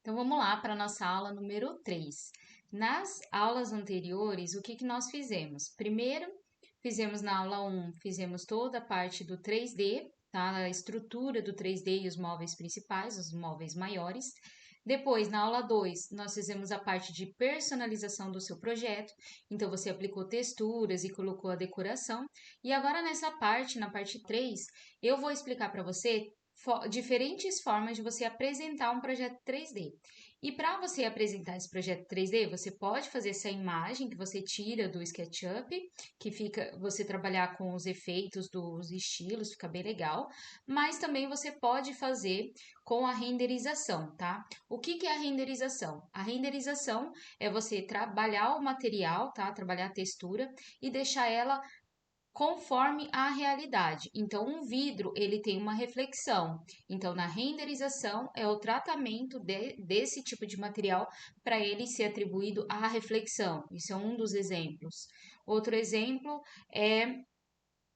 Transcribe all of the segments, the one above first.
Então vamos lá para a nossa aula número 3. Nas aulas anteriores, o que nós fizemos? Primeiro, fizemos na aula 1, fizemos toda a parte do 3D, tá? A estrutura do 3D e os móveis principais, os móveis maiores. Depois, na aula 2, nós fizemos a parte de personalização do seu projeto. Então, você aplicou texturas e colocou a decoração. E agora, nessa parte, na parte 3, eu vou explicar para você diferentes formas de você apresentar um projeto 3D. E para você apresentar esse projeto 3D, você pode fazer essa imagem que você tira do SketchUp, que fica você trabalhar com os efeitos dos estilos, fica bem legal, mas também você pode fazer com a renderização, tá? O que é a renderização? A renderização é você trabalhar o material, tá? Trabalhar a textura e deixar ela conforme a realidade. Então, um vidro ele tem uma reflexão. Então, na renderização é o tratamento desse tipo de material para ele ser atribuído à reflexão. Isso é um dos exemplos. Outro exemplo é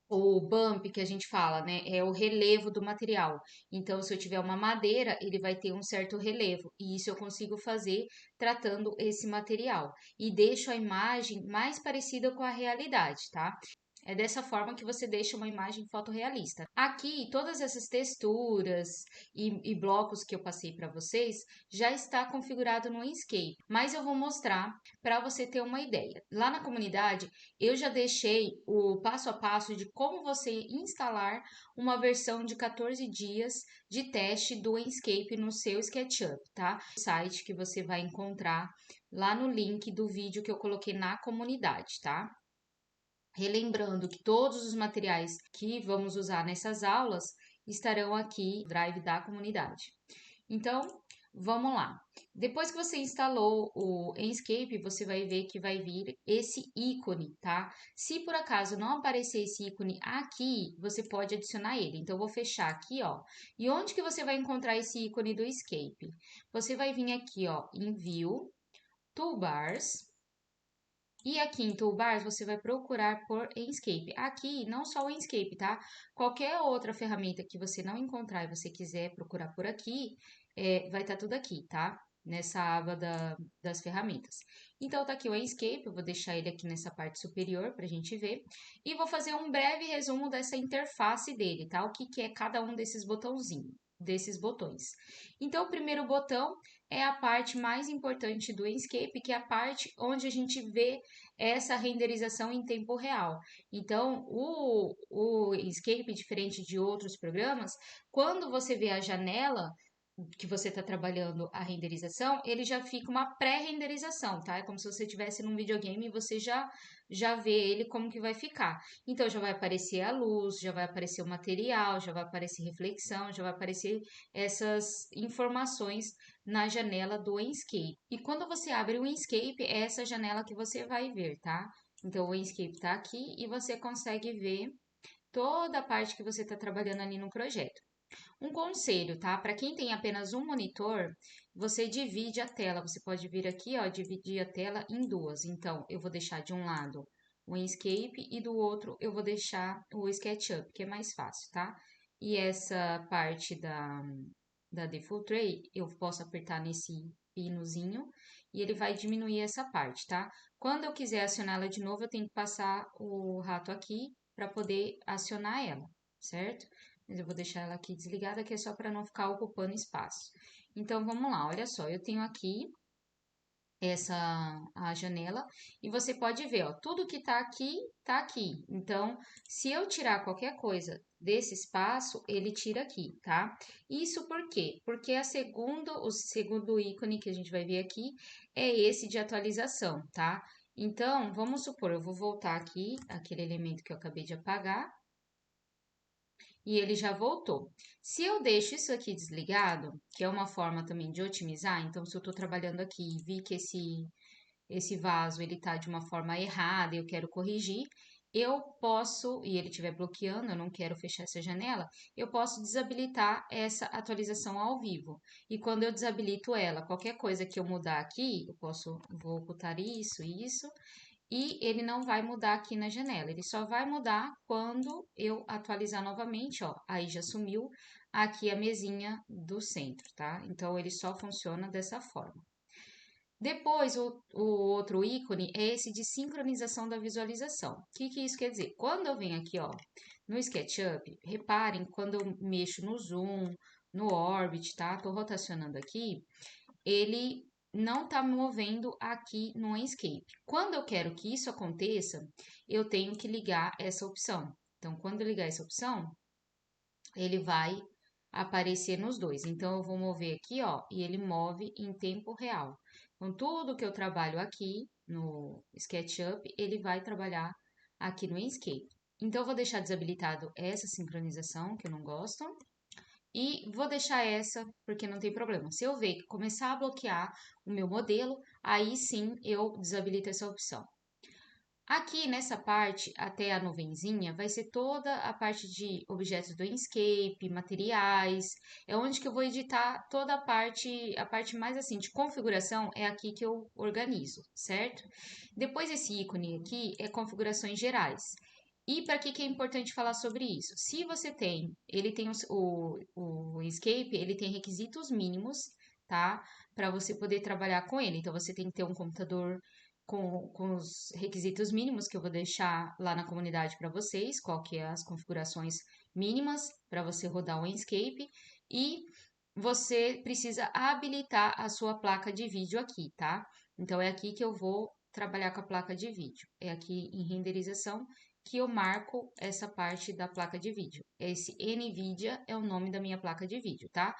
o bump que a gente fala, né? É o relevo do material. Então, se eu tiver uma madeira, ele vai ter um certo relevo. E isso eu consigo fazer tratando esse material. E deixo a imagem mais parecida com a realidade, tá? É dessa forma que você deixa uma imagem fotorrealista. Aqui, todas essas texturas e blocos que eu passei para vocês já está configurado no Inkscape, mas eu vou mostrar para você ter uma ideia. Lá na comunidade, eu já deixei o passo a passo de como você instalar uma versão de 14 dias de teste do Inkscape no seu SketchUp, tá? O site que você vai encontrar lá no link do vídeo que eu coloquei na comunidade, tá? Relembrando que todos os materiais que vamos usar nessas aulas estarão aqui no Drive da comunidade. Então, vamos lá. Depois que você instalou o Enscape, você vai ver que vai vir esse ícone, tá? Se por acaso não aparecer esse ícone aqui, você pode adicionar ele. Então, eu vou fechar aqui, ó. E onde que você vai encontrar esse ícone do Escape? Você vai vir aqui, ó, em View, Toolbars, e aqui em Toolbars você vai procurar por Enscape. Aqui, não só o Enscape, tá? Qualquer outra ferramenta que você não encontrar e você quiser procurar por aqui, vai estar tudo aqui, tá? Nessa aba das ferramentas. Então, tá aqui o Enscape, eu vou deixar ele aqui nessa parte superior para a gente ver. E vou fazer um breve resumo dessa interface dele, tá? O que é cada um desses botãozinhos, desses botões. Então, o primeiro botão é a parte mais importante do Enscape, que é a parte onde a gente vê essa renderização em tempo real. Então, o Escape, diferente de outros programas, quando você vê a janela que você está trabalhando a renderização, ele já fica uma pré-renderização, tá? É como se você estivesse num videogame e você já vê ele como que vai ficar. Então, já vai aparecer a luz, já vai aparecer o material, já vai aparecer reflexão, já vai aparecer essas informações na janela do Enscape. E quando você abre o Enscape, é essa janela que você vai ver, tá? Então, o Enscape está aqui e você consegue ver toda a parte que você está trabalhando ali no projeto. Um conselho, tá? Para quem tem apenas um monitor, você divide a tela. Você pode vir aqui, ó, dividir a tela em duas. Então, eu vou deixar de um lado o Inkscape e do outro eu vou deixar o SketchUp, que é mais fácil, tá? E essa parte da Default Tray, eu posso apertar nesse pinozinho e ele vai diminuir essa parte, tá? Quando eu quiser acioná-la de novo, eu tenho que passar o rato aqui para poder acionar ela, certo? Mas eu vou deixar ela aqui desligada, que é só para não ficar ocupando espaço. Então, vamos lá, olha só, eu tenho aqui a janela e você pode ver, ó, tudo que tá aqui, tá aqui. Então, se eu tirar qualquer coisa desse espaço, ele tira aqui, tá? Isso por quê? Porque o segundo ícone que a gente vai ver aqui é esse de atualização, tá? Então, vamos supor, eu vou voltar aqui, aquele elemento que eu acabei de apagar, e ele já voltou. Se eu deixo isso aqui desligado, que é uma forma também de otimizar, então se eu estou trabalhando aqui e vi que esse vaso ele tá de uma forma errada e eu quero corrigir, eu posso, e ele estiver bloqueando, eu não quero fechar essa janela, eu posso desabilitar essa atualização ao vivo. E quando eu desabilito ela, qualquer coisa que eu mudar aqui, vou ocultar isso, e ele não vai mudar aqui na janela. Ele só vai mudar quando eu atualizar novamente, ó. Aí já sumiu aqui a mesinha do centro, tá? Então, ele só funciona dessa forma. Depois, o outro ícone é esse de sincronização da visualização. O que isso quer dizer? Quando eu venho aqui, ó, no SketchUp, reparem quando eu mexo no Zoom, no Orbit, tá? Tô rotacionando aqui, ele não tá movendo aqui no Enscape. Quando eu quero que isso aconteça, eu tenho que ligar essa opção. Então, quando eu ligar essa opção, ele vai aparecer nos dois. Então, eu vou mover aqui, ó, e ele move em tempo real. Então, tudo que eu trabalho aqui no SketchUp, ele vai trabalhar aqui no Inkscape. Então, eu vou deixar desabilitado essa sincronização, que eu não gosto, e vou deixar essa, porque não tem problema. Se eu ver que começar a bloquear o meu modelo, aí sim eu desabilito essa opção. Aqui nessa parte, até a nuvenzinha, vai ser toda a parte de objetos do Inkscape, materiais, é onde que eu vou editar toda a parte mais assim de configuração é aqui que eu organizo, certo? Depois esse ícone aqui é configurações gerais. E para que é importante falar sobre isso? Se você tem, ele tem o Inkscape, ele tem requisitos mínimos, tá? Para você poder trabalhar com ele. Então você tem que ter um computador com os requisitos mínimos que eu vou deixar lá na comunidade para vocês, qual que é as configurações mínimas para você rodar o Inkscape e você precisa habilitar a sua placa de vídeo aqui, tá? Então é aqui que eu vou trabalhar com a placa de vídeo. É aqui em renderização que eu marco essa parte da placa de vídeo. Esse NVIDIA é o nome da minha placa de vídeo, tá?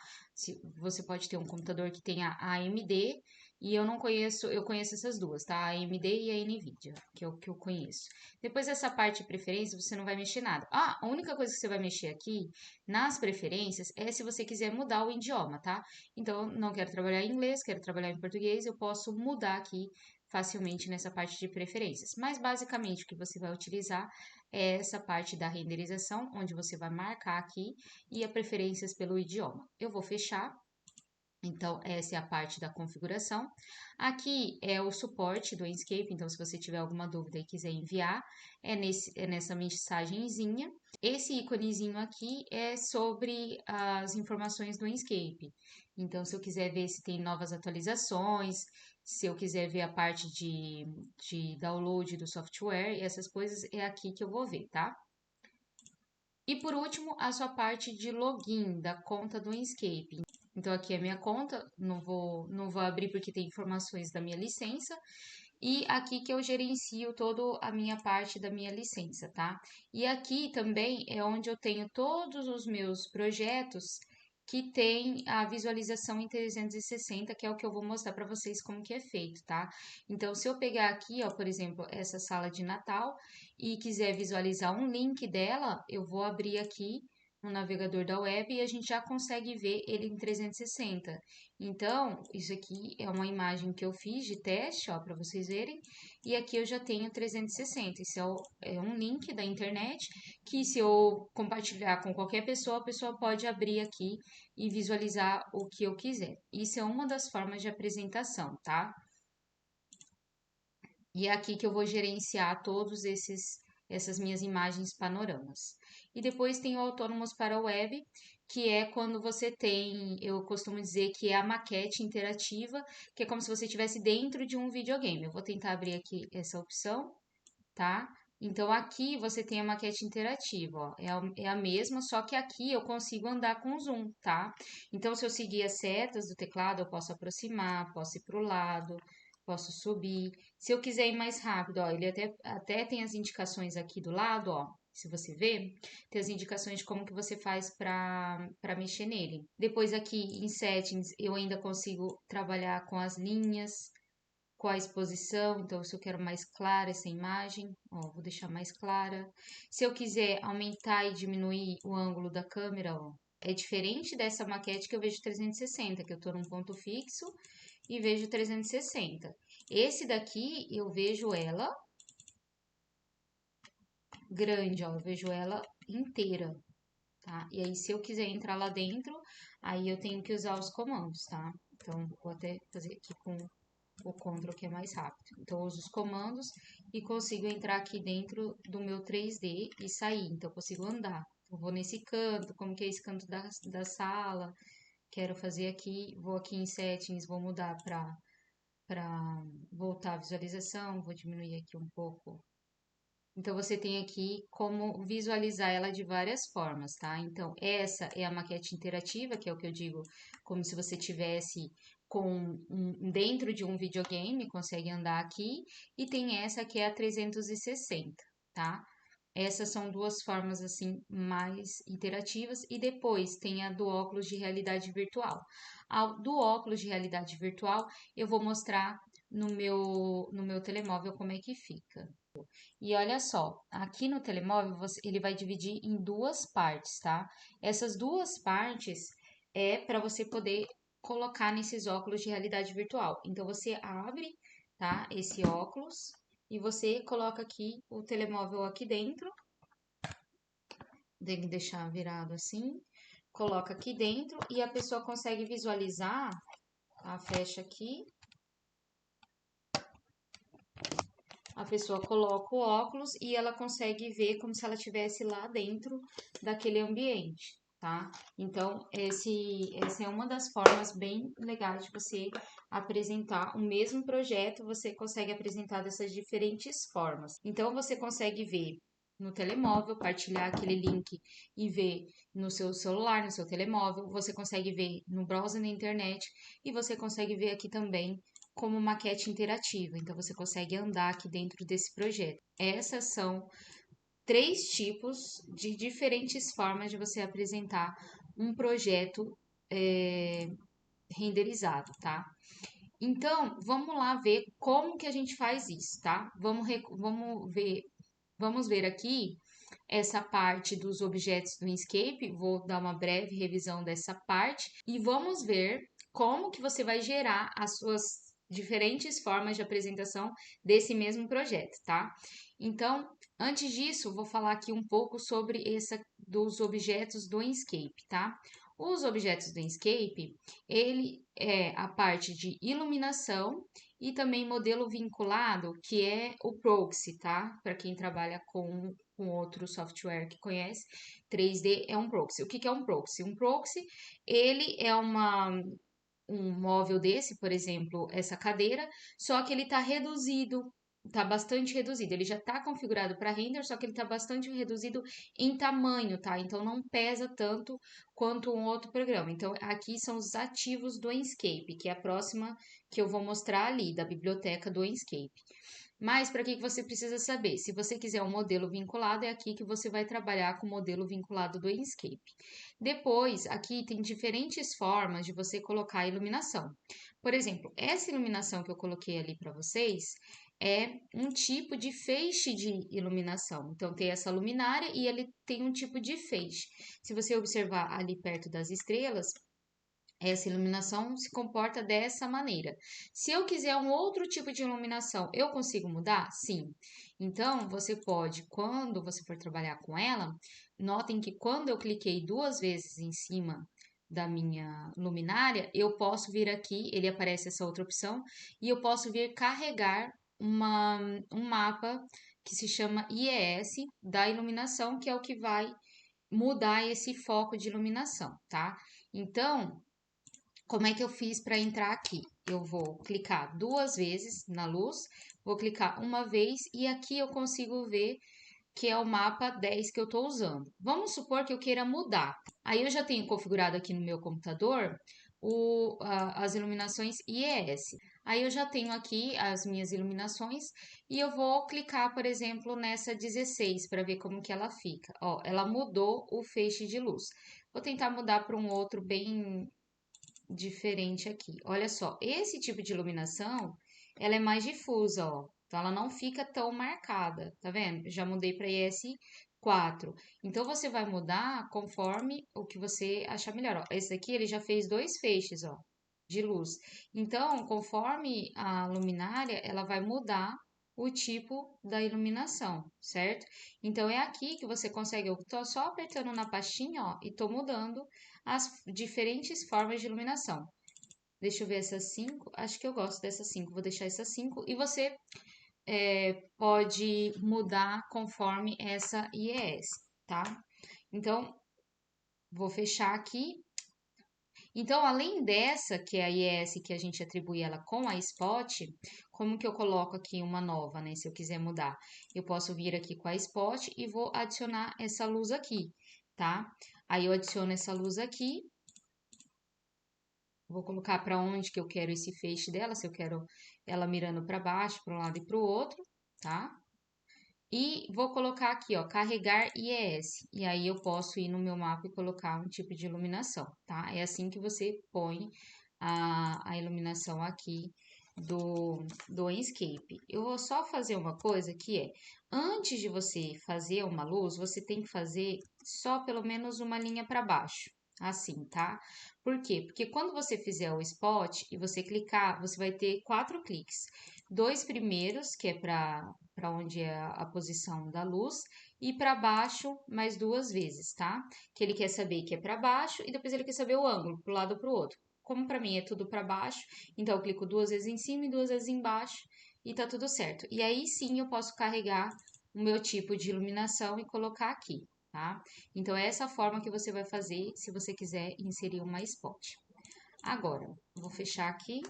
Você pode ter um computador que tenha AMD e eu não conheço, eu conheço essas duas, tá? A AMD e a NVIDIA, que é o que eu conheço. Depois dessa parte de preferência, você não vai mexer nada. Ah, a única coisa que você vai mexer aqui nas preferências é se você quiser mudar o idioma, tá? Então, não quero trabalhar em inglês, quero trabalhar em português, eu posso mudar aqui facilmente nessa parte de preferências. Mas basicamente o que você vai utilizar é essa parte da renderização, onde você vai marcar aqui e a preferências pelo idioma. Eu vou fechar. Então, essa é a parte da configuração. Aqui é o suporte do Enscape, então se você tiver alguma dúvida e quiser enviar, é nessa mensagenzinha. Esse íconezinho aqui é sobre as informações do Enscape. Então, se eu quiser ver se tem novas atualizações, se eu quiser ver a parte de download do software e essas coisas, é aqui que eu vou ver, tá? E por último, a sua parte de login da conta do Enscape. Então, aqui é minha conta, não vou abrir porque tem informações da minha licença. E aqui que eu gerencio toda a minha parte da minha licença, tá? E aqui também é onde eu tenho todos os meus projetos que tem a visualização em 360, que é o que eu vou mostrar para vocês como que é feito, tá? Então, se eu pegar aqui, ó, por exemplo, essa sala de Natal e quiser visualizar um link dela, eu vou abrir aqui no navegador da web e a gente já consegue ver ele em 360. Então, isso aqui é uma imagem que eu fiz de teste, ó, para vocês verem, e aqui eu já tenho 360. Isso é um link da internet que se eu compartilhar com qualquer pessoa, a pessoa pode abrir aqui e visualizar o que eu quiser. Isso é uma das formas de apresentação, tá? E é aqui que eu vou gerenciar todos essas minhas imagens panoramas. E depois tem o Autônomos para a Web, que é quando você tem, eu costumo dizer que é a maquete interativa, que é como se você estivesse dentro de um videogame. Eu vou tentar abrir aqui essa opção, tá? Então aqui você tem a maquete interativa, ó, é a mesma, só que aqui eu consigo andar com zoom, tá? Então se eu seguir as setas do teclado, eu posso aproximar, posso ir para o lado, posso subir. Se eu quiser ir mais rápido, ó, ele até tem as indicações aqui do lado, ó. Se você ver, tem as indicações de como que você faz para mexer nele. Depois aqui em settings, eu ainda consigo trabalhar com as linhas, com a exposição, então se eu quero mais clara essa imagem, ó, vou deixar mais clara. Se eu quiser aumentar e diminuir o ângulo da câmera, ó, é diferente dessa maquete que eu vejo 360, que eu estou num ponto fixo e vejo 360. Esse daqui eu vejo ela grande, ó, eu vejo ela inteira, tá? E aí se eu quiser entrar lá dentro, aí eu tenho que usar os comandos, tá? Então vou até fazer aqui com o Ctrl que é mais rápido. Então, eu uso os comandos e consigo entrar aqui dentro do meu 3D e sair. Então, eu consigo andar. Eu vou nesse canto, como que é esse canto da sala, quero fazer aqui, vou aqui em settings, vou mudar para voltar a visualização, vou diminuir aqui um pouco. Então, você tem aqui como visualizar ela de várias formas, tá? Então, essa é a maquete interativa, que é o que eu digo, como se você tivesse dentro de um videogame, consegue andar aqui, e tem essa que é a 360, tá? Essas são duas formas assim mais interativas e depois tem a do óculos de realidade virtual. A do óculos de realidade virtual eu vou mostrar no meu telemóvel como é que fica. E olha só, aqui no telemóvel ele vai dividir em duas partes, tá? Essas duas partes é para você poder colocar nesses óculos de realidade virtual. Então você abre, tá? Esse óculos e você coloca aqui o telemóvel aqui dentro. Tem que deixar virado assim. Coloca aqui dentro e a pessoa consegue visualizar. Tá? Fecha aqui. A pessoa coloca o óculos e ela consegue ver como se ela estivesse lá dentro daquele ambiente, tá? Então, essa é uma das formas bem legais de você apresentar o mesmo projeto, você consegue apresentar dessas diferentes formas. Então, você consegue ver no telemóvel, partilhar aquele link e ver no seu celular, no seu telemóvel, você consegue ver no browser na internet e você consegue ver aqui também como maquete interativa. Então, você consegue andar aqui dentro desse projeto. Essas são três tipos de diferentes formas de você apresentar um projeto renderizado, tá? Então, vamos lá ver como que a gente faz isso, tá? Vamos ver aqui essa parte dos objetos do Inkscape. Vou dar uma breve revisão dessa parte e vamos ver como que você vai gerar as suas diferentes formas de apresentação desse mesmo projeto, tá? Então, antes disso, vou falar aqui um pouco sobre essa dos objetos do Inkscape, tá? Os objetos do Inkscape, ele é a parte de iluminação e também modelo vinculado, que é o proxy, tá? Para quem trabalha com outro software que conhece, 3D é um proxy. O que é um proxy? Um proxy, ele é um móvel desse, por exemplo, essa cadeira, só que ele está reduzido, está bastante reduzido. Ele já está configurado para render, só que ele está bastante reduzido em tamanho, tá? Então não pesa tanto quanto um outro programa. Então aqui são os ativos do Enscape, que é a próxima que eu vou mostrar ali, da biblioteca do Enscape. Mas para que você precisa saber? Se você quiser um modelo vinculado, é aqui que você vai trabalhar com o modelo vinculado do Inkscape. Depois, aqui tem diferentes formas de você colocar a iluminação. Por exemplo, essa iluminação que eu coloquei ali para vocês é um tipo de feixe de iluminação. Então, tem essa luminária e ele tem um tipo de feixe. Se você observar ali perto das estrelas, essa iluminação se comporta dessa maneira. Se eu quiser um outro tipo de iluminação, eu consigo mudar? Sim. Então, você pode, quando você for trabalhar com ela, notem que quando eu cliquei duas vezes em cima da minha luminária, eu posso vir aqui, ele aparece essa outra opção, e eu posso vir carregar um mapa que se chama IES da iluminação, que é o que vai mudar esse foco de iluminação, tá? Então, como é que eu fiz para entrar aqui? Eu vou clicar duas vezes na luz, vou clicar uma vez e aqui eu consigo ver que é o mapa 10 que eu estou usando. Vamos supor que eu queira mudar. Aí eu já tenho configurado aqui no meu computador as iluminações IES. Aí eu já tenho aqui as minhas iluminações e eu vou clicar, por exemplo, nessa 16 para ver como que ela fica. Ó, ela mudou o feixe de luz. Vou tentar mudar para um outro bem diferente aqui. Olha só, esse tipo de iluminação, ela é mais difusa, ó. Então, ela não fica tão marcada, tá vendo? Já mudei para ES4. Então, você vai mudar conforme o que você achar melhor, ó. Esse daqui, ele já fez dois feixes, ó, de luz. Então, conforme a luminária, ela vai mudar o tipo da iluminação, certo? Então, é aqui que você consegue, eu tô só apertando na pastinha, ó, e tô mudando as diferentes formas de iluminação. Deixa eu ver essas cinco. Acho que eu gosto dessas cinco. Vou deixar essas cinco. E você pode mudar conforme essa IES, tá? Então, vou fechar aqui. Então, além dessa, que é a IES, que a gente atribui ela com a Spot, como que eu coloco aqui uma nova, né? Se eu quiser mudar, eu posso vir aqui com a Spot e vou adicionar essa luz aqui, tá? Aí eu adiciono essa luz aqui, vou colocar para onde que eu quero esse feixe dela, se eu quero ela mirando para baixo, para um lado e para o outro, tá? E vou colocar aqui, ó, carregar IES. E aí eu posso ir no meu mapa e colocar um tipo de iluminação, tá? É assim que você põe a iluminação aqui do Enscape. Eu vou só fazer uma coisa que é, antes de você fazer uma luz, você tem que fazer só pelo menos uma linha para baixo. Assim, tá? Por quê? Porque quando você fizer o spot e você clicar, você vai ter 4 cliques. Dois primeiros, que é para onde é a posição da luz, e para baixo mais 2 vezes, tá? Que ele quer saber que é para baixo e depois ele quer saber o ângulo, para o lado ou para o outro. Como para mim é tudo para baixo, então eu clico 2 vezes em cima e 2 vezes embaixo e tá tudo certo. E aí sim eu posso carregar o meu tipo de iluminação e colocar aqui, tá? Então é essa forma que você vai fazer se você quiser inserir uma spot. Agora, vou fechar aqui.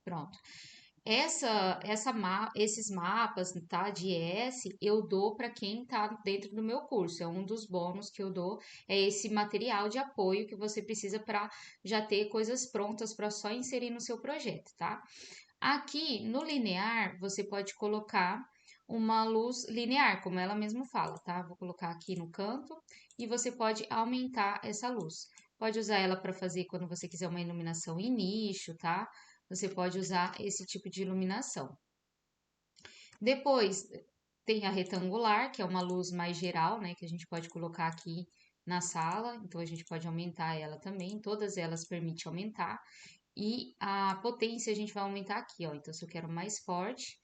Pronto. Esses mapas, tá, de ES, eu dou para quem está dentro do meu curso. É um dos bônus que eu dou, é esse material de apoio que você precisa para já ter coisas prontas para só inserir no seu projeto, tá? Aqui no linear, você pode colocar uma luz linear, como ela mesma fala, tá? Vou colocar aqui no canto e você pode aumentar essa luz. Pode usar ela para fazer quando você quiser uma iluminação em nicho, tá? Você pode usar esse tipo de iluminação. Depois tem a retangular, que é uma luz mais geral, né? Que a gente pode colocar aqui na sala, então a gente pode aumentar ela também. Todas elas permitem aumentar. E a potência a gente vai aumentar aqui, ó. Então, se eu quero mais forte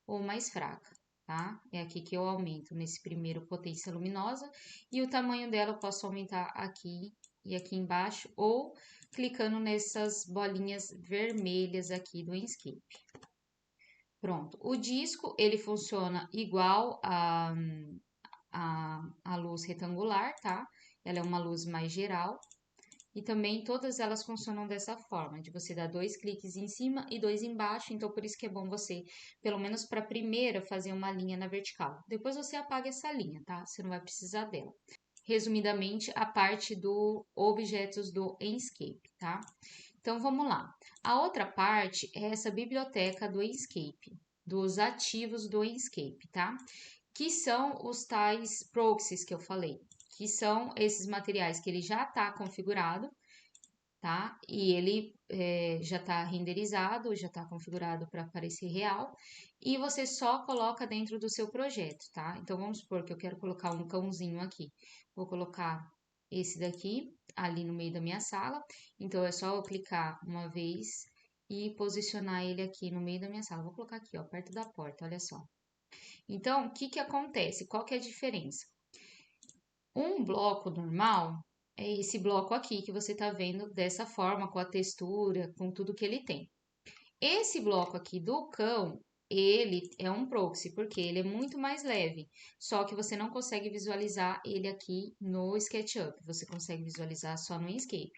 ou mais fraca, tá? É aqui que eu aumento nesse primeiro potência luminosa. E o tamanho dela eu posso aumentar aqui e aqui embaixo, ou clicando nessas bolinhas vermelhas aqui do Inkscape. Pronto. O disco, ele funciona igual a luz retangular, tá? Ela é uma luz mais geral. E também todas elas funcionam dessa forma, de você dar 2 cliques em cima e 2 embaixo, então por isso que é bom você, pelo menos para a primeira, fazer uma linha na vertical. Depois você apaga essa linha, tá? Você não vai precisar dela. Resumidamente, a parte do objetos do Enscape, tá? Então vamos lá. A outra parte é essa biblioteca do Enscape, dos ativos do Enscape, tá? Que são os tais proxies que eu falei, que são esses materiais que ele já está configurado, tá? E ele já está renderizado, já está configurado para aparecer real, e você só coloca dentro do seu projeto, tá? Então vamos supor que eu quero colocar um cãozinho aqui. Vou colocar esse daqui ali no meio da minha sala, então é só eu clicar uma vez e posicionar ele aqui no meio da minha sala. Vou colocar aqui, ó, perto da porta, olha só. Então, o que que acontece? Qual que é a diferença? Um bloco normal é esse bloco aqui que você está vendo dessa forma, com a textura, com tudo que ele tem. Esse bloco aqui do cão, ele é um proxy, porque ele é muito mais leve, só que você não consegue visualizar ele aqui no SketchUp, você consegue visualizar só no Inkscape.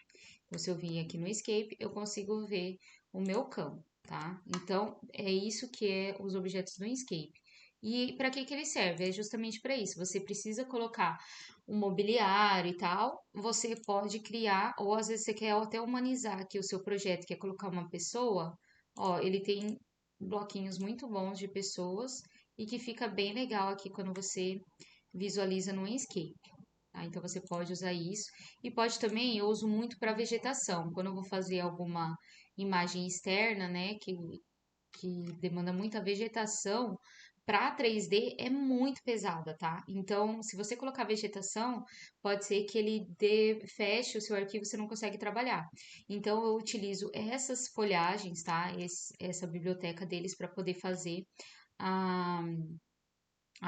Então, se eu vim aqui no Escape, eu consigo ver o meu cão, tá? Então, é isso que é os objetos do Inkscape. E para que que ele serve? É justamente para isso. Você precisa colocar um mobiliário e tal, você pode criar, ou às vezes você quer até humanizar aqui o seu projeto, quer colocar uma pessoa, ó, ele tem bloquinhos muito bons de pessoas e que fica bem legal aqui quando você visualiza no Inkscape. Tá? Então você pode usar isso. E pode também, eu uso muito para vegetação. Quando eu vou fazer alguma imagem externa, né, que demanda muita vegetação, para 3D é muito pesada, tá? Então, se você colocar vegetação, pode ser que ele feche o seu arquivo e você não consegue trabalhar. Então, eu utilizo essas folhagens, tá? Essa biblioteca deles para poder fazer a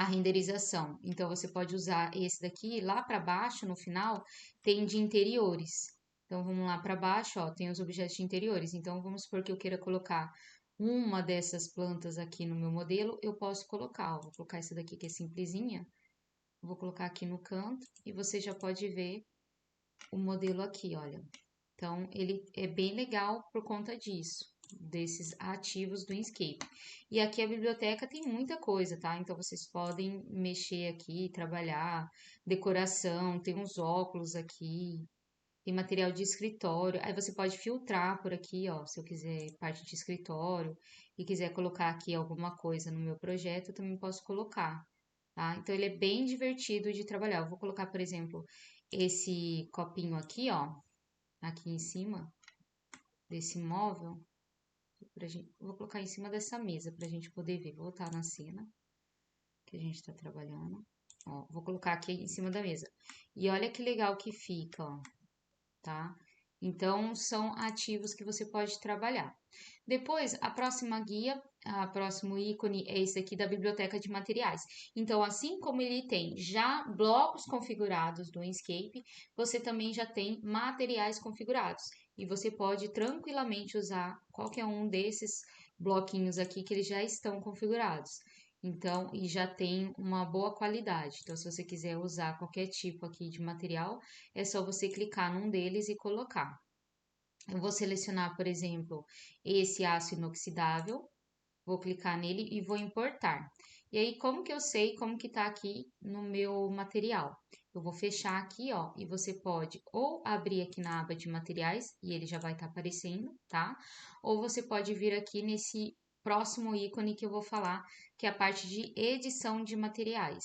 renderização. Então, você pode usar esse daqui, lá para baixo, no final, tem de interiores. Então, vamos lá para baixo, ó, tem os objetos de interiores. Então, vamos supor que eu queira colocar uma dessas plantas aqui no meu modelo, eu posso colocar, ó, vou colocar essa daqui que é simplesinha, Vou colocar aqui no canto e você já pode ver o modelo aqui, olha. Então, ele é bem legal por conta disso, desses ativos do Inkscape. E aqui a biblioteca tem muita coisa, tá? Então, vocês podem mexer aqui, trabalhar, decoração, tem uns óculos aqui, tem material de escritório. Aí você pode filtrar por aqui, ó, se eu quiser parte de escritório e quiser colocar aqui alguma coisa no meu projeto, eu também posso colocar, tá? Então ele é bem divertido de trabalhar. Eu vou colocar, por exemplo, esse copinho aqui, ó, aqui em cima desse móvel, vou colocar em cima dessa mesa pra gente poder ver. Vou voltar na cena que a gente tá trabalhando. Ó, vou colocar aqui em cima da mesa. E olha que legal que fica, ó, tá? Então, são ativos que você pode trabalhar. Depois, a próxima guia, a próximo ícone é esse aqui da biblioteca de materiais. Então, assim como ele tem já blocos configurados do Inkscape, você também já tem materiais configurados. E você pode tranquilamente usar qualquer um desses bloquinhos aqui que eles já estão configurados. Então, e já tem uma boa qualidade. Então, se você quiser usar qualquer tipo aqui de material, é só você clicar num deles e colocar. Eu vou selecionar, por exemplo, esse aço inoxidável, vou clicar nele e vou importar. E aí, como que eu sei como que tá aqui no meu material? Eu vou fechar aqui, ó, e você pode ou abrir aqui na aba de materiais e ele já vai estar aparecendo, tá? Ou você pode vir aqui nesse próximo ícone que eu vou falar, que é a parte de edição de materiais.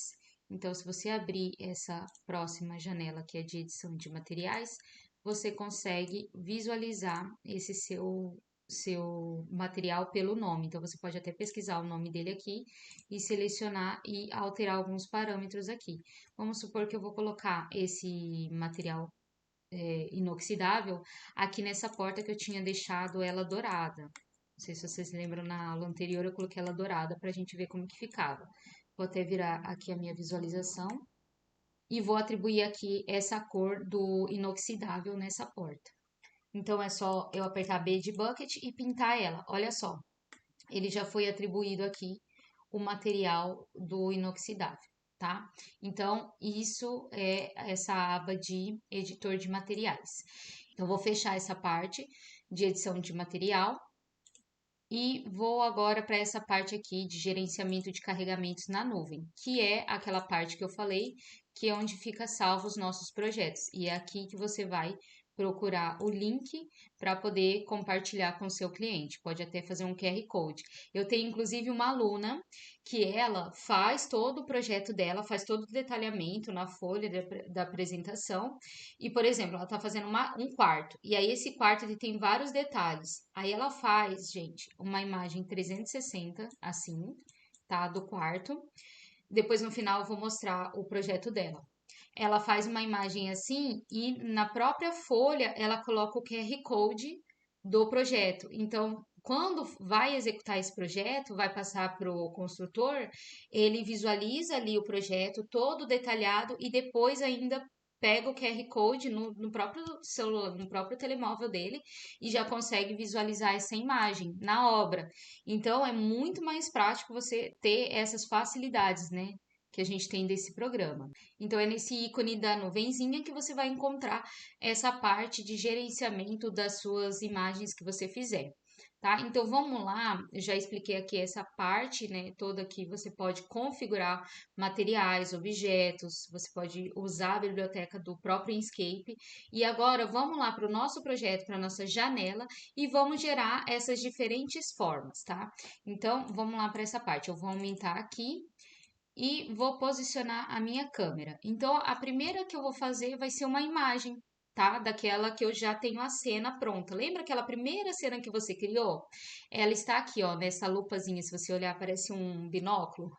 Então, se você abrir essa próxima janela que é de edição de materiais, você consegue visualizar esse seu material pelo nome. Então, você pode até pesquisar o nome dele aqui e selecionar e alterar alguns parâmetros aqui. Vamos supor que eu vou colocar esse material inoxidável aqui nessa porta que eu tinha deixado ela dourada. Não sei se vocês lembram, na aula anterior eu coloquei ela dourada para a gente ver como que ficava. Vou até virar aqui a minha visualização e vou atribuir aqui essa cor do inoxidável nessa porta. Então é só eu apertar B de bucket e pintar ela. Olha só, ele já foi atribuído aqui o material do inoxidável, tá? Então, isso é essa aba de editor de materiais. Então, vou fechar essa parte de edição de material e vou agora para essa parte aqui de gerenciamento de carregamentos na nuvem, que é aquela parte que eu falei, que é onde fica salvo os nossos projetos. E é aqui que você vai procurar o link para poder compartilhar com o seu cliente. Pode até fazer um QR Code. Eu tenho inclusive uma aluna que ela faz todo o projeto dela, faz todo o detalhamento na folha da apresentação. E, por exemplo, ela está fazendo um quarto. E aí esse quarto ele tem vários detalhes. Aí ela faz, gente, uma imagem 360 assim, tá, do quarto. Depois no final eu vou mostrar o projeto dela. Ela faz uma imagem assim e na própria folha ela coloca o QR Code do projeto. Então, quando vai executar esse projeto, vai passar para o construtor, ele visualiza ali o projeto todo detalhado e depois ainda pega o QR Code no próprio celular, no próprio telemóvel dele e já consegue visualizar essa imagem na obra. Então, é muito mais prático você ter essas facilidades, né? Que a gente tem desse programa. Então, é nesse ícone da nuvenzinha que você vai encontrar essa parte de gerenciamento das suas imagens que você fizer. Tá? Então vamos lá, eu já expliquei aqui essa parte, né, toda que você pode configurar materiais, objetos, você pode usar a biblioteca do próprio Inkscape. E agora vamos lá para o nosso projeto, para a nossa janela e vamos gerar essas diferentes formas, tá? Então vamos lá para essa parte. Eu vou aumentar aqui e vou posicionar a minha câmera. Então, a primeira que eu vou fazer vai ser uma imagem, tá? Daquela que eu já tenho a cena pronta. Lembra aquela primeira cena que você criou? Ela está aqui, ó, nessa lupazinha. Se você olhar, parece um binóculo.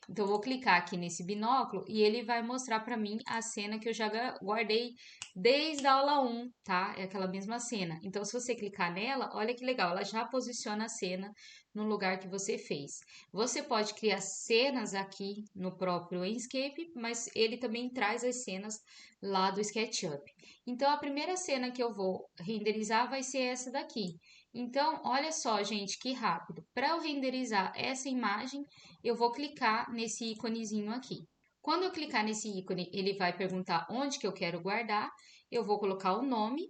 Então, eu vou clicar aqui nesse binóculo e ele vai mostrar para mim a cena que eu já guardei desde a aula 1, tá? É aquela mesma cena. Então, se você clicar nela, olha que legal, ela já posiciona a cena no lugar que você fez. Você pode criar cenas aqui no próprio Inkscape, mas ele também traz as cenas lá do SketchUp. Então, a primeira cena que eu vou renderizar vai ser essa daqui. Então, olha só, gente, que rápido. Para eu renderizar essa imagem, eu vou clicar nesse íconezinho aqui. Quando eu clicar nesse ícone, ele vai perguntar onde que eu quero guardar. Eu vou colocar o nome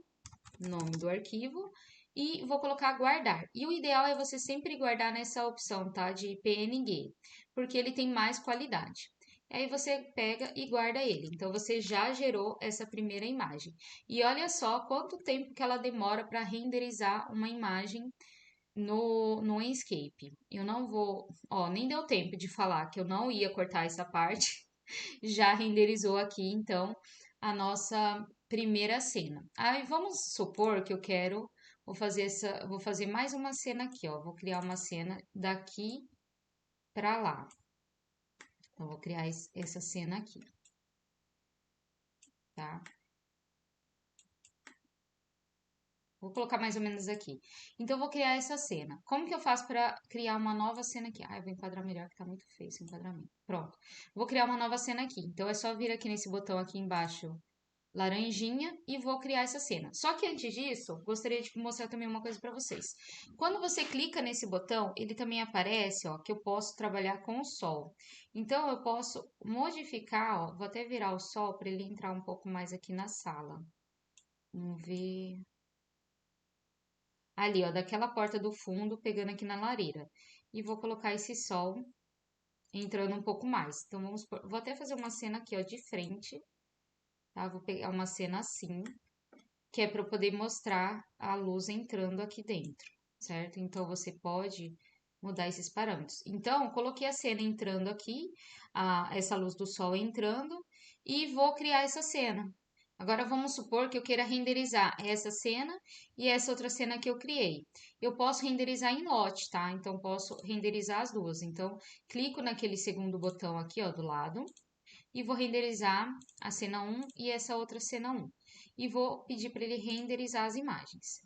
do arquivo, e vou colocar guardar. E o ideal é você sempre guardar nessa opção, tá? De PNG, porque ele tem mais qualidade. Aí você pega e guarda ele. Então você já gerou essa primeira imagem. E olha só quanto tempo que ela demora para renderizar uma imagem no Enscape. Eu não vou, ó, nem deu tempo de falar que eu não ia cortar essa parte. Já renderizou aqui, então, a nossa primeira cena. Aí vamos supor que eu quero, vou fazer mais uma cena aqui, ó. Vou criar uma cena daqui para lá. Então, vou criar essa cena aqui, tá? Vou colocar mais ou menos aqui. Então, vou criar essa cena. Como que eu faço para criar uma nova cena aqui? Ah, eu vou enquadrar melhor, que tá muito feio esse enquadramento. Pronto. Vou criar uma nova cena aqui. Então, é só vir aqui nesse botão aqui embaixo, laranjinha, e vou criar essa cena. Só que antes disso, gostaria de mostrar também uma coisa para vocês. Quando você clica nesse botão, ele também aparece, ó, que eu posso trabalhar com o sol. Então, eu posso modificar, ó, vou até virar o sol para ele entrar um pouco mais aqui na sala. Vamos ver. Ali, ó, daquela porta do fundo, pegando aqui na lareira. E vou colocar esse sol entrando um pouco mais. Então, vou até fazer uma cena aqui, ó, de frente, tá? Vou pegar uma cena assim, que é para eu poder mostrar a luz entrando aqui dentro, certo? Então, você pode mudar esses parâmetros. Então, coloquei a cena entrando aqui, essa luz do sol entrando, e vou criar essa cena. Agora, vamos supor que eu queira renderizar essa cena e essa outra cena que eu criei. Eu posso renderizar em lote, tá? Então, posso renderizar as duas. Então, clico naquele segundo botão aqui, ó, do lado, e vou renderizar a cena 1 e essa outra cena 1. E vou pedir para ele renderizar as imagens.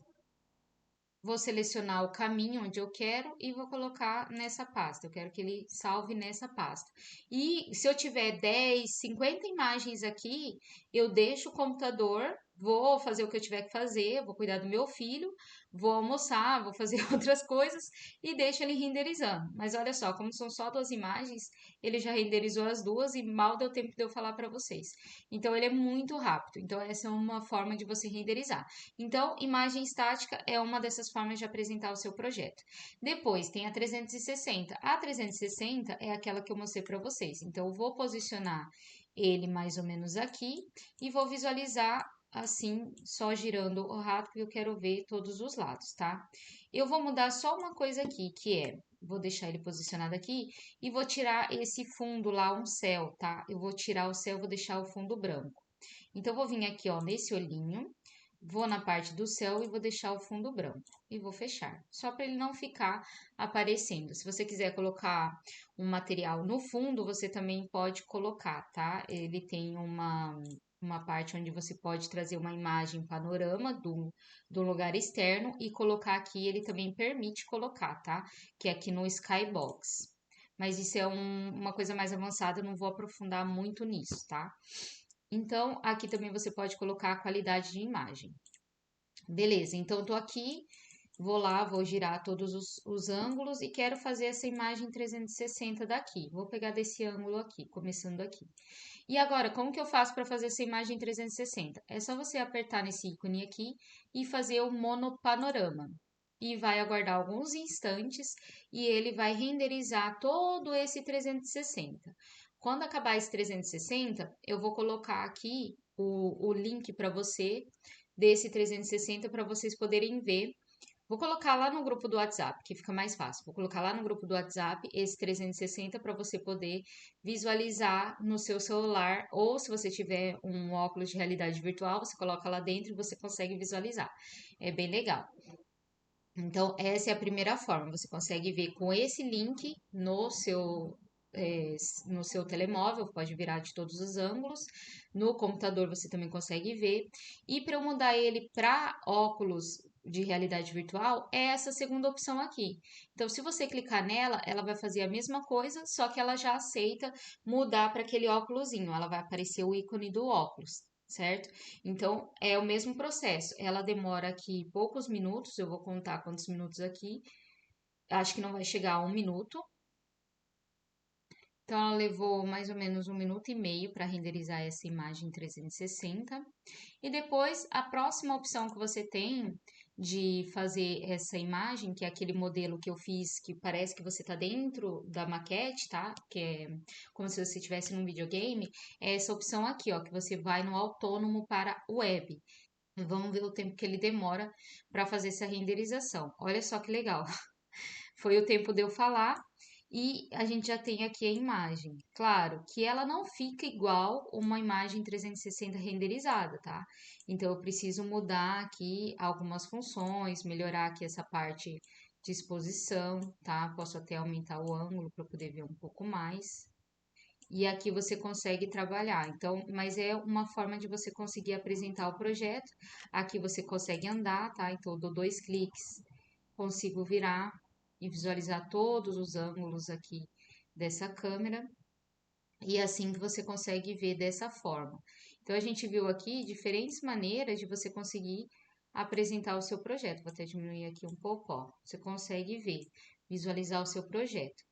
Vou selecionar o caminho onde eu quero e vou colocar nessa pasta. Eu quero que ele salve nessa pasta. E se eu tiver 10, 50 imagens aqui, eu deixo o computador, vou fazer o que eu tiver que fazer, vou cuidar do meu filho, vou almoçar, vou fazer outras coisas e deixo ele renderizando. Mas olha só, como são só duas imagens, ele já renderizou as duas e mal deu tempo de eu falar para vocês. Então ele é muito rápido. Então essa é uma forma de você renderizar. Então, imagem estática é uma dessas formas de apresentar o seu projeto. Depois tem a 360. A 360 é aquela que eu mostrei para vocês. Então, eu vou posicionar ele mais ou menos aqui e vou visualizar assim, só girando o rato, que eu quero ver todos os lados, tá? Eu vou mudar só uma coisa aqui, que é, vou deixar ele posicionado aqui e vou tirar esse fundo lá, um céu, tá? Eu vou tirar o céu, vou deixar o fundo branco. Então, eu vou vir aqui, ó, nesse olhinho, vou na parte do céu e vou deixar o fundo branco e vou fechar, só para ele não ficar aparecendo. Se você quiser colocar um material no fundo, você também pode colocar, tá? Ele tem uma parte onde você pode trazer uma imagem panorama do lugar externo e colocar aqui, ele também permite colocar, tá? Que é aqui no Skybox. Mas isso é uma coisa mais avançada, eu não vou aprofundar muito nisso, tá? Então, aqui também você pode colocar a qualidade de imagem. Beleza, então eu tô aqui, vou lá, vou girar todos os ângulos e quero fazer essa imagem 360 daqui. Vou pegar desse ângulo aqui, começando aqui. E agora, como que eu faço para fazer essa imagem 360? É só você apertar nesse ícone aqui e fazer o monopanorama. E vai aguardar alguns instantes e ele vai renderizar todo esse 360. Quando acabar esse 360, eu vou colocar aqui o link para você desse 360 para vocês poderem ver. Vou colocar lá no grupo do WhatsApp, que fica mais fácil. Vou colocar lá no grupo do WhatsApp esse 360 para você poder visualizar no seu celular, ou se você tiver um óculos de realidade virtual, você coloca lá dentro e você consegue visualizar. É bem legal. Então, essa é a primeira forma. Você consegue ver com esse link no seu telemóvel, pode virar de todos os ângulos. No computador você também consegue ver. E para eu mudar ele para óculos de realidade virtual, é essa segunda opção aqui. Então, se você clicar nela, ela vai fazer a mesma coisa, só que ela já aceita mudar para aquele óculosinho. Ela vai aparecer o ícone do óculos, certo? Então, é o mesmo processo. Ela demora aqui poucos minutos, eu vou contar quantos minutos aqui. Acho que não vai chegar a 1 minuto. Então, ela levou mais ou menos 1 minuto e meio para renderizar essa imagem 360. E depois, a próxima opção que você tem de fazer essa imagem, que é aquele modelo que eu fiz, que parece que você está dentro da maquete, tá? Que é como se você estivesse num videogame, é essa opção aqui, ó, que você vai no autônomo para web. Vamos ver o tempo que ele demora para fazer essa renderização. Olha só que legal. Foi o tempo de eu falar e a gente já tem aqui a imagem. Claro que ela não fica igual uma imagem 360 renderizada, tá? Então eu preciso mudar aqui algumas funções, melhorar aqui essa parte de exposição, tá? Posso até aumentar o ângulo para poder ver um pouco mais. E aqui você consegue trabalhar. Então, mas é uma forma de você conseguir apresentar o projeto. Aqui você consegue andar, tá? Então eu dou 2 cliques, consigo virar e visualizar todos os ângulos aqui dessa câmera. E é assim que você consegue ver dessa forma. Então a gente viu aqui diferentes maneiras de você conseguir apresentar o seu projeto. Vou até diminuir aqui um pouco, ó. Você consegue ver, visualizar o seu projeto.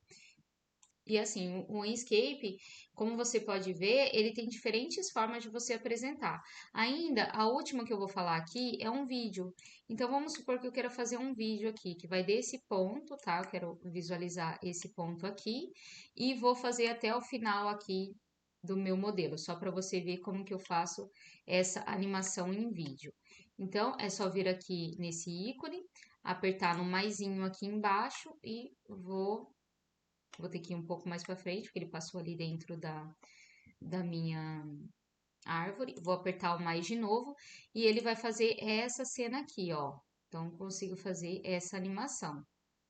E assim, o Inkscape, como você pode ver, ele tem diferentes formas de você apresentar. Ainda, a última que eu vou falar aqui é um vídeo. Então, vamos supor que eu quero fazer um vídeo aqui, que vai desse ponto, tá? Eu quero visualizar esse ponto aqui e vou fazer até o final aqui do meu modelo, só para você ver como que eu faço essa animação em vídeo. Então, é só vir aqui nesse ícone, apertar no maisinho aqui embaixo e vou ter que ir um pouco mais para frente, porque ele passou ali dentro da minha árvore. Vou apertar o mais de novo e ele vai fazer essa cena aqui, ó. Então, consigo fazer essa animação,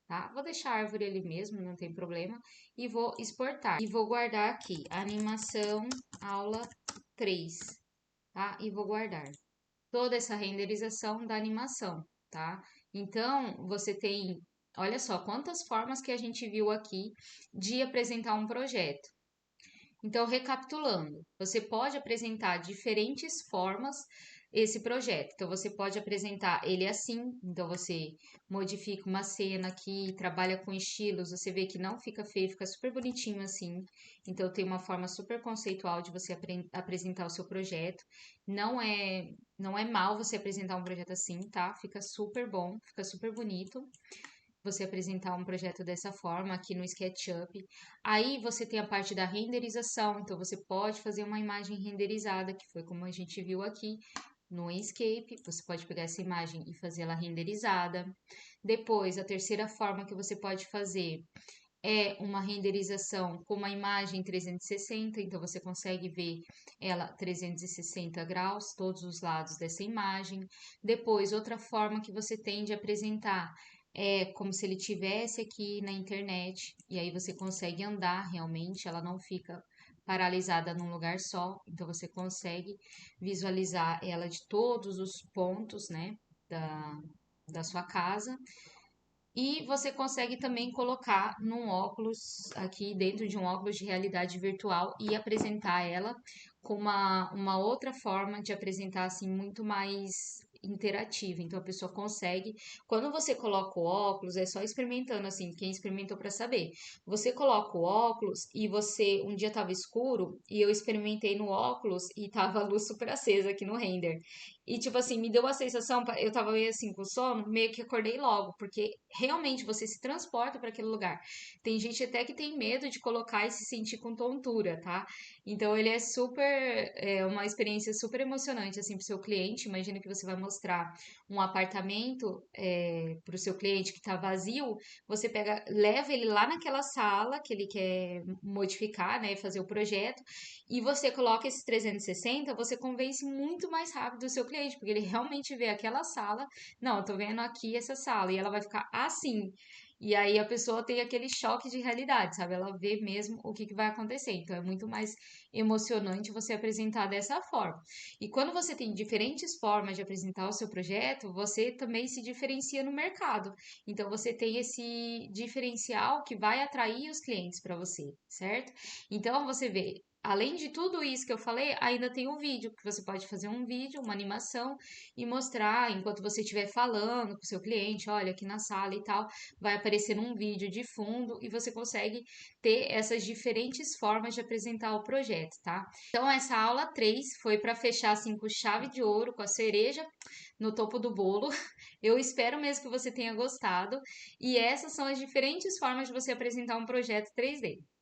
tá? Vou deixar a árvore ali mesmo, não tem problema. E vou exportar. E vou guardar aqui, animação aula 3, tá? E vou guardar toda essa renderização da animação, tá? Então, você tem, olha só, quantas formas que a gente viu aqui de apresentar um projeto. Então, recapitulando, você pode apresentar diferentes formas esse projeto. Então, você pode apresentar ele assim, então você modifica uma cena aqui, trabalha com estilos, você vê que não fica feio, fica super bonitinho assim. Então, tem uma forma super conceitual de você apresentar o seu projeto. Não é mal você apresentar um projeto assim, tá? Fica super bom, fica super bonito você apresentar um projeto dessa forma aqui no SketchUp. Aí você tem a parte da renderização, então você pode fazer uma imagem renderizada, que foi como a gente viu aqui no Inkscape. Você pode pegar essa imagem e fazer ela renderizada. Depois, a terceira forma que você pode fazer é uma renderização com uma imagem 360, então você consegue ver ela 360 graus, todos os lados dessa imagem. Depois, outra forma que você tem de apresentar é como se ele tivesse aqui na internet, e aí você consegue andar realmente, ela não fica paralisada num lugar só, então você consegue visualizar ela de todos os pontos, né, da sua casa. E você consegue também colocar num óculos, aqui dentro de um óculos de realidade virtual e apresentar ela com uma outra forma de apresentar assim muito mais interativa. Então a pessoa consegue, quando você coloca o óculos, é só experimentando assim, quem experimentou para saber. Você coloca o óculos e você um dia estava escuro e eu experimentei no óculos e tava a luz super acesa aqui no render. E, tipo assim, me deu a sensação, eu tava meio assim com sono, meio que acordei logo, porque realmente você se transporta para aquele lugar. Tem gente até que tem medo de colocar e se sentir com tontura, tá? Então ele é super, é uma experiência super emocionante, assim, pro seu cliente. Imagina que você vai mostrar um apartamento pro seu cliente que tá vazio, você pega, leva ele lá naquela sala que ele quer modificar, né, fazer o projeto, e você coloca esses 360, você convence muito mais rápido o seu cliente, porque ele realmente vê aquela sala. Não, eu tô vendo aqui essa sala e ela vai ficar assim. E aí a pessoa tem aquele choque de realidade, sabe? Ela vê mesmo o que vai acontecer. Então é muito mais emocionante você apresentar dessa forma. E quando você tem diferentes formas de apresentar o seu projeto, você também se diferencia no mercado. Então você tem esse diferencial que vai atrair os clientes para você, certo? Então você vê, além de tudo isso que eu falei, ainda tem um vídeo, que você pode fazer um vídeo, uma animação e mostrar enquanto você estiver falando com o seu cliente, olha, aqui na sala e tal, vai aparecer um vídeo de fundo e você consegue ter essas diferentes formas de apresentar o projeto, tá? Então, essa aula 3 foi para fechar assim com chave de ouro, com a cereja no topo do bolo. Eu espero mesmo que você tenha gostado. E essas são as diferentes formas de você apresentar um projeto 3D.